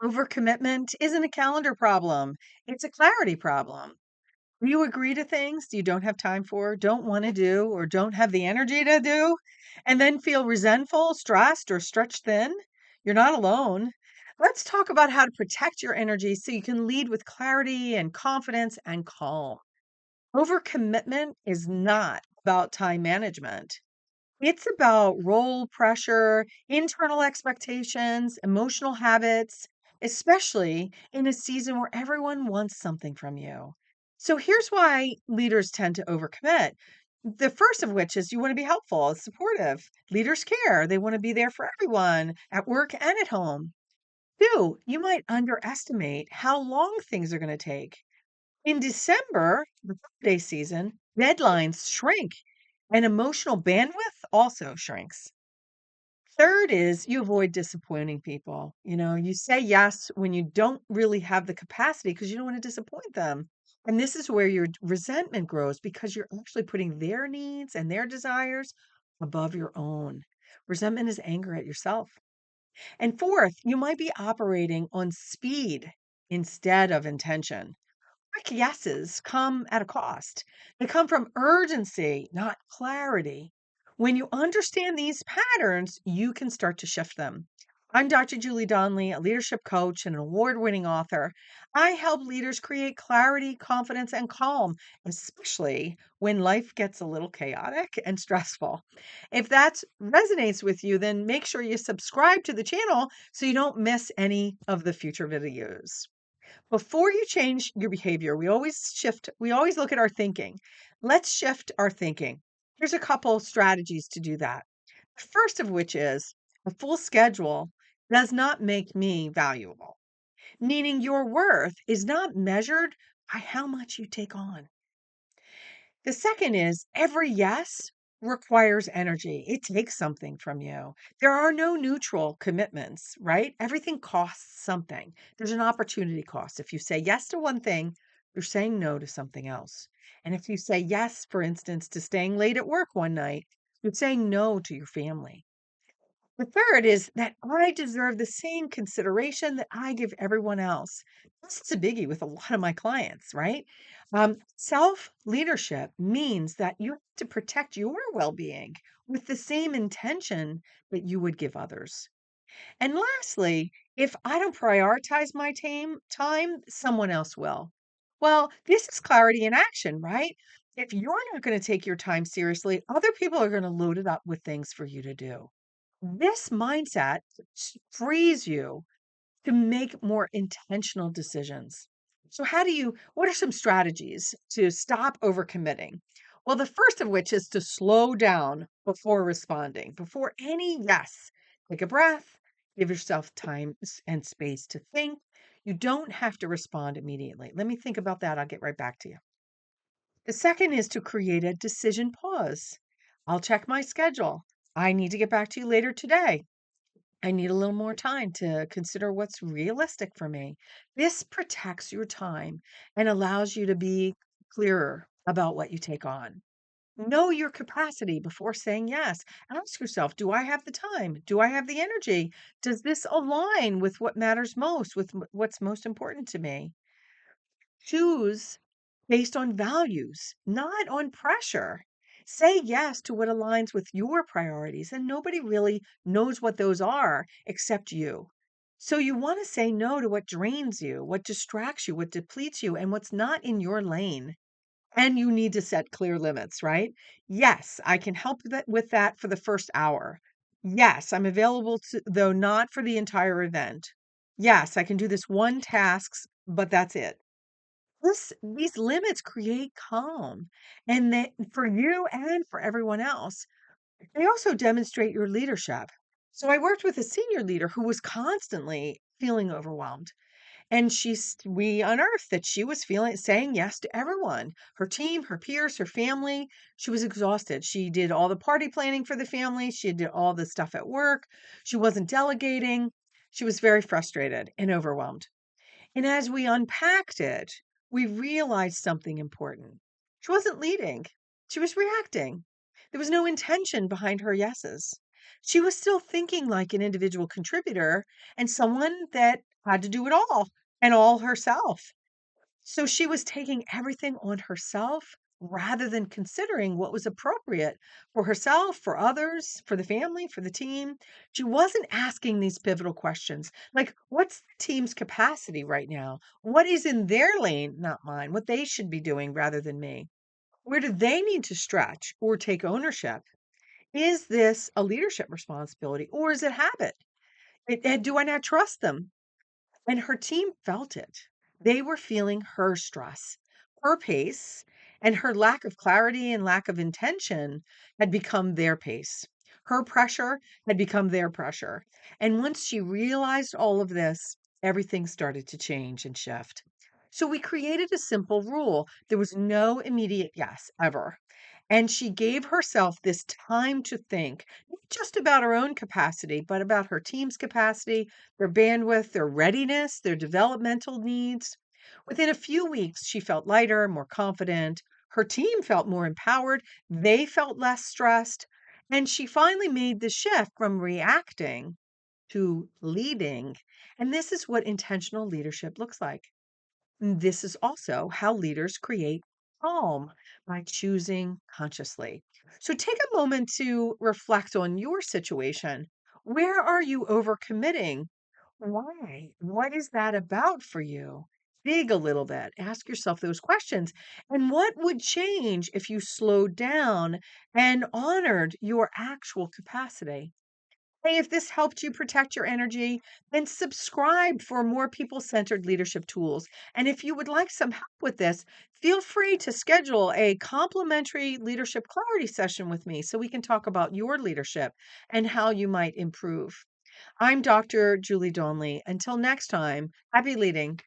Overcommitment isn't a calendar problem, it's a clarity problem. You agree to things you don't have time for, don't want to do, or don't have the energy to do, and then feel resentful, stressed, or stretched thin. You're not alone. Let's talk about how to protect your energy so you can lead with clarity and confidence and calm. Overcommitment is not about time management. It's about role pressure, internal expectations, emotional habits, especially in a season where everyone wants something from you. So here's why leaders tend to overcommit. The first of which is you want to be helpful, supportive. Leaders care. They want to be there for everyone at work and at home. Two, you might underestimate how long things are going to take. In December, the holiday season, deadlines shrink and emotional bandwidth also shrinks. Third is you avoid disappointing people. You say yes when you don't really have the capacity because you don't want to disappoint them. And this is where your resentment grows because you're actually putting their needs and their desires above your own. Resentment is anger at yourself. And fourth, you might be operating on speed instead of intention. Quick yeses come at a cost. They come from urgency, not clarity. When you understand these patterns, you can start to shift them. I'm Dr. Julie Donnelly, a leadership coach and an award winning author. I help leaders create clarity, confidence, and calm, especially when life gets a little chaotic and stressful. If that resonates with you, then make sure you subscribe to the channel so you don't miss any of the future videos. Before you change your behavior, we always look at our thinking. Let's shift our thinking. Here's a couple strategies to do that. The first of which is a full schedule does not make me valuable, meaning your worth is not measured by how much you take on. The second is every yes requires energy. It takes something from you. There are no neutral commitments, right? Everything costs something. There's an opportunity cost. If you say yes to one thing, you're saying no to something else. And if you say yes, for instance, to staying late at work one night, you're saying no to your family. The third is that I deserve the same consideration that I give everyone else. This is a biggie with a lot of my clients, right? Self leadership means that you have to protect your well being with the same intention that you would give others. And lastly, if I don't prioritize my time, someone else will. Well, this is clarity in action, right? If you're not going to take your time seriously, other people are going to load it up with things for you to do. This mindset frees you to make more intentional decisions. So, what are some strategies to stop overcommitting? Well, the first of which is to slow down before responding. Before any yes, take a breath, give yourself time and space to think. You don't have to respond immediately. Let me think about that. I'll get right back to you. The second is to create a decision pause. I'll check my schedule. I need to get back to you later today. I need a little more time to consider what's realistic for me. This protects your time and allows you to be clearer about what you take on. Know your capacity before saying yes. Ask yourself, do I have the time? Do I have the energy? Does this align with what matters most, with what's most important to me? Choose based on values, not on pressure. Say yes to what aligns with your priorities, and nobody really knows what those are except you. So you want to say no to what drains you, what distracts you, what depletes you, and what's not in your lane. And you need to set clear limits, right? Yes, I can help with that for the first hour. Yes, I'm available though not for the entire event. Yes, I can do this one task, but that's it. These limits create calm, and that for you and for everyone else. They also demonstrate your leadership. So I worked with a senior leader who was constantly feeling overwhelmed, and we unearthed that she was feeling saying yes to everyone, her team, her peers, her family. She was exhausted. She did all the party planning for the family. She did all the stuff at work. She wasn't delegating. She was very frustrated and overwhelmed. And as we unpacked it, we realized something important. She wasn't leading, she was reacting. There was no intention behind her yeses. She was still thinking like an individual contributor and someone that had to do it all and all herself. So she was taking everything on herself rather than considering what was appropriate for herself, for others, for the family, for the team. She wasn't asking these pivotal questions like, what's the team's capacity right now? What is in their lane, not mine, what they should be doing rather than me? Where do they need to stretch or take ownership? Is this a leadership responsibility or is it habit? Do I not trust them? And her team felt it. They were feeling her stress, her pace, and her lack of clarity and lack of intention had become their pace. Her pressure had become their pressure. And once she realized all of this, everything started to change and shift. So we created a simple rule. There was no immediate yes ever. And she gave herself this time to think, not just about her own capacity, but about her team's capacity, their bandwidth, their readiness, their developmental needs. Within a few weeks, she felt lighter, more confident. Her team felt more empowered. They felt less stressed. And she finally made the shift from reacting to leading. And this is what intentional leadership looks like. This is also how leaders create calm by choosing consciously. So take a moment to reflect on your situation. Where are you overcommitting? Why? What is that about for you? Dig a little bit. Ask yourself those questions. And what would change if you slowed down and honored your actual capacity? Hey, if this helped you protect your energy, then subscribe for more people centered leadership tools. And if you would like some help with this, feel free to schedule a complimentary leadership clarity session with me so we can talk about your leadership and how you might improve. I'm Dr. Julie Donley. Until next time, happy leading.